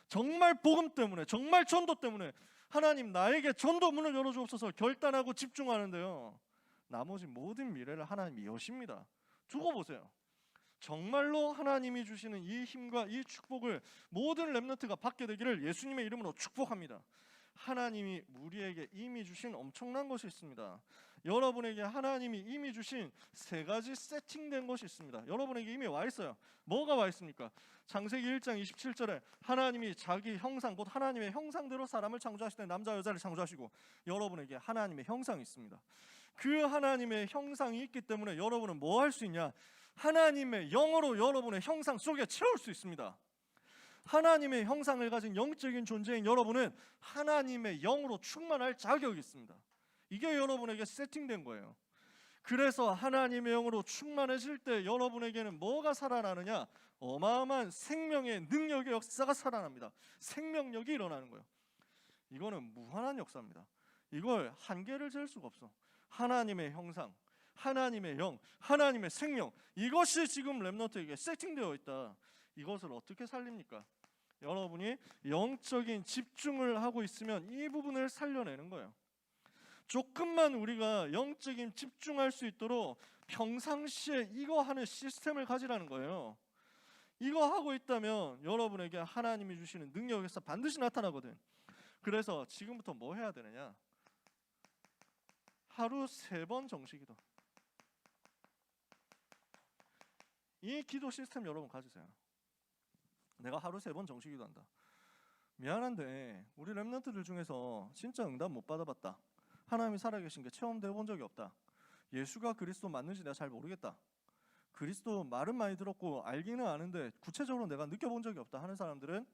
정말 복음 때문에, 정말 전도 때문에 하나님 나에게 전도 문을 열어주옵소서 결단하고 집중하는데요, 나머지 모든 미래를 하나님이 여십니다. 두고 보세요. 정말로 하나님이 주시는 이 힘과 이 축복을 모든 렘넌트가 받게 되기를 예수님의 이름으로 축복합니다. 하나님이 우리에게 이미 주신 엄청난 것이 있습니다. 여러분에게 하나님이 이미 주신 세 가지 세팅된 것이 있습니다. 여러분에게 이미 와 있어요. 뭐가 와 있습니까? 창세기 1장 27절에 하나님이 자기 형상, 곧 하나님의 형상대로 사람을 창조하실 때 남자 여자를 창조하시고 여러분에게 하나님의 형상이 있습니다. 그 하나님의 형상이 있기 때문에 여러분은 뭐 할 수 있냐? 하나님의 영으로 여러분의 형상 속에 채울 수 있습니다. 하나님의 형상을 가진 영적인 존재인 여러분은 하나님의 영으로 충만할 자격이 있습니다. 이게 여러분에게 세팅된 거예요. 그래서 하나님의 영으로 충만해질 때 여러분에게는 뭐가 살아나느냐? 어마어마한 생명의 능력의 역사가 살아납니다. 생명력이 일어나는 거예요. 이거는 무한한 역사입니다. 이걸 한계를 잴 수가 없어. 하나님의 형상, 하나님의 영, 하나님의 생명, 이것이 지금 렘넌트에게 세팅되어 있다. 이것을 어떻게 살립니까? 여러분이 영적인 집중을 하고 있으면 이 부분을 살려내는 거예요. 조금만 우리가 영적인 집중할 수 있도록 평상시에 이거 하는 시스템을 가지라는 거예요. 이거 하고 있다면 여러분에게 하나님이 주시는 능력에서 반드시 나타나거든. 그래서 지금부터 뭐 해야 되느냐? 하루 3번 정식기도. 이 기도 시스템 여러분 가지세요. 내가 하루 3번 정식기도 한다. 미안한데 우리 렘넌트들 중에서 진짜 응답 못 받아봤다. 하나님이 살아계신 게 체험되어 본 적이 없다. 예수가 그리스도 맞는지 내가 잘 모르겠다. 그리스도 말은 많이 들었고 알기는 아는데 구체적으로 내가 느껴본 적이 없다 하는 사람들은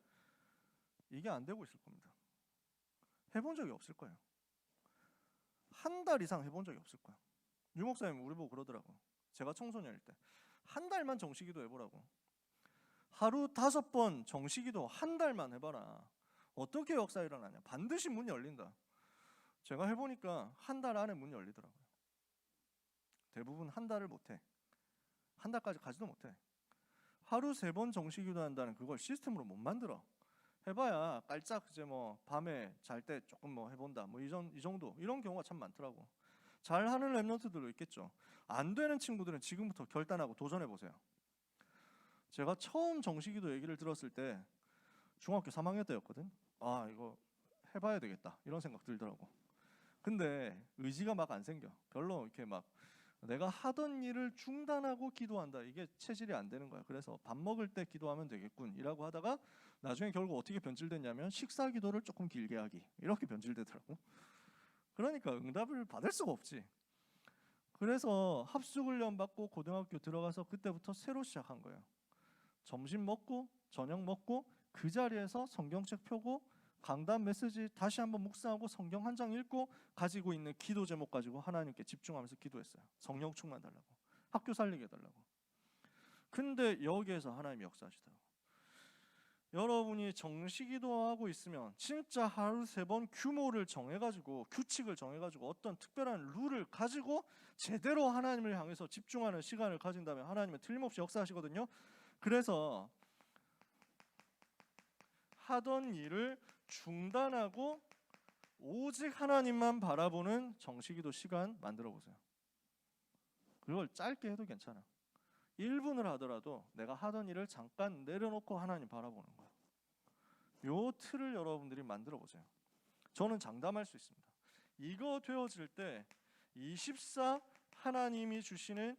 이게 안 되고 있을 겁니다. 해본 적이 없을 거예요. 한 달 이상 해본 적이 없을 거예요. 유 목사님 우리 보고 그러더라고. 제가 청소년일 때 한 달만 정식기도 해보라고. 하루 5번 정식기도 한 달만 해봐라. 어떻게 역사 일어나냐? 반드시 문이 열린다. 제가 해보니까 한 달 안에 문이 열리더라고요. 대부분 한 달을 못해. 한 달까지 가지도 못해. 하루 3번 정식기도 한다는 그걸 시스템으로 못 만들어. 해봐야 깔짝 이제 뭐 밤에 잘 때 조금 뭐 해본다. 뭐 이 정도 이런 경우가 참 많더라고. 잘하는 렘넌트들도 있겠죠. 안 되는 친구들은 지금부터 결단하고 도전해 보세요. 제가 처음 정식기도 얘기를 들었을 때 중학교 3학년 때였거든. 아 이거 해봐야 되겠다 이런 생각 들더라고. 근데 의지가 막 안 생겨. 별로 이렇게 막 내가 하던 일을 중단하고 기도한다. 이게 체질이 안 되는 거야. 그래서 밥 먹을 때 기도하면 되겠군 이라고 하다가 나중에 결국 어떻게 변질됐냐면 식사 기도를 조금 길게 하기 이렇게 변질되더라고. 그러니까 응답을 받을 수가 없지. 그래서 합숙훈련 받고 고등학교 들어가서 그때부터 새로 시작한 거예요. 점심 먹고 저녁 먹고 그 자리에서 성경책 펴고 강단 메시지 다시 한번 묵상하고 성경 한 장 읽고 가지고 있는 기도 제목 가지고 하나님께 집중하면서 기도했어요. 성령 충만 달라고. 학교 살리게 해달라고. 근데 여기에서 하나님이 역사하시더라고. 여러분이 정시기도하고 있으면 진짜 하루 3번 규모를 정해가지고, 규칙을 정해가지고, 어떤 특별한 룰을 가지고 제대로 하나님을 향해서 집중하는 시간을 가진다면 하나님은 틀림없이 역사하시거든요. 그래서 하던 일을 중단하고 오직 하나님만 바라보는 정시기도 시간 만들어 보세요. 그걸 짧게 해도 괜찮아. 1분을 하더라도 내가 하던 일을 잠깐 내려놓고 하나님 바라보는 거야. 요 틀을 여러분들이 만들어 보세요. 저는 장담할 수 있습니다. 이거 되어질 때 24 하나님이 주시는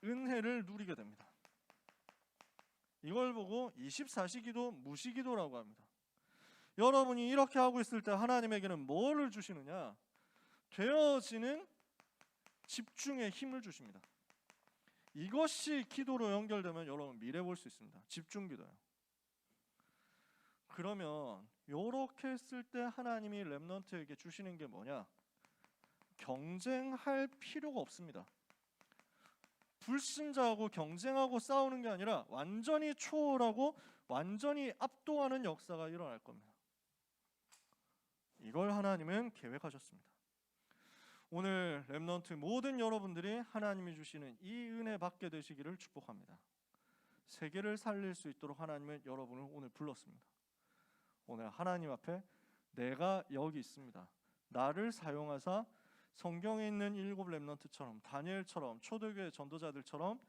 은혜를 누리게 됩니다. 이걸 보고 24시기도 무시기도라고 합니다. 여러분이 이렇게 하고 있을 때 하나님에게는 뭐를 주시느냐? 되어지는 집중의 힘을 주십니다. 이것이 기도로 연결되면 여러분 미래 볼 수 있습니다. 집중기도예요. 그러면 이렇게 했을 때 하나님이 렘넌트에게 주시는 게 뭐냐? 경쟁할 필요가 없습니다. 불신자하고 경쟁하고 싸우는 게 아니라 완전히 초월하고 완전히 압도하는 역사가 일어날 겁니다. 이걸 하나님은 계획하셨습니다. 오늘 렘넌트 모든 여러분들이 하나님이 주시는 이 은혜 받게 되시기를 축복합니다. 세계를 살릴 수 있도록 하나님은 여러분을 오늘 불렀습니다. 오늘 하나님 앞에 내가 여기 있습니다. 나를 사용하사 성경에 있는 7 렘넌트처럼, 다니엘처럼, 초대교회 전도자들처럼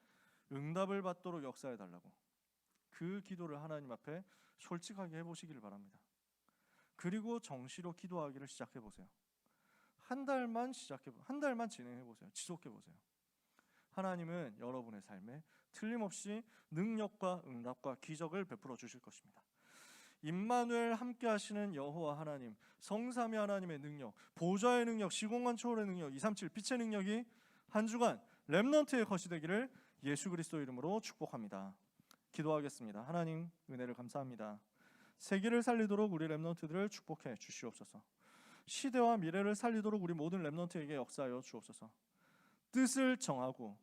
응답을 받도록 역사해달라고, 그 기도를 하나님 앞에 솔직하게 해보시기를 바랍니다. 그리고 정시로 기도하기를 시작해보세요. 한 달만 진행해보세요. 지속해보세요. 하나님은 여러분의 삶에 틀림없이 능력과 응답과 기적을 베풀어 주실 것입니다. 임마누엘 함께 하시는 여호와 하나님, 성삼위 하나님의 능력, 보좌의 능력, 시공간 초월의 능력, 237 빛의 능력이 한 주간 렘넌트의 것이 되기를 예수 그리스도 이름으로 축복합니다. 기도하겠습니다. 하나님 은혜를 감사합니다. 세계를 살리도록 우리 렘넌트들을 축복해 주시옵소서. 시대와 미래를 살리도록 우리 모든 렘넌트에게 역사하여 주옵소서. 뜻을 정하고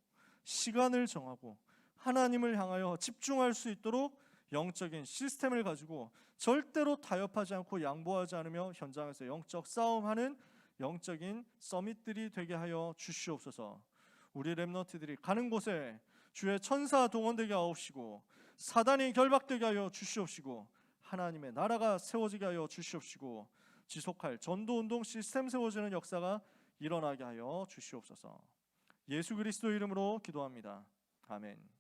시간을 정하고 하나님을 향하여 집중할 수 있도록 영적인 시스템을 가지고 절대로 타협하지 않고 양보하지 않으며 현장에서 영적 싸움하는 영적인 서밋들이 되게 하여 주시옵소서. 우리 렘넌트들이 가는 곳에 주의 천사 동원되게 하옵시고 사단이 결박되게 하여 주시옵시고 하나님의 나라가 세워지게 하여 주시옵시고 지속할 전도운동 시스템 세워지는 역사가 일어나게 하여 주시옵소서. 예수 그리스도 이름으로 기도합니다. 아멘.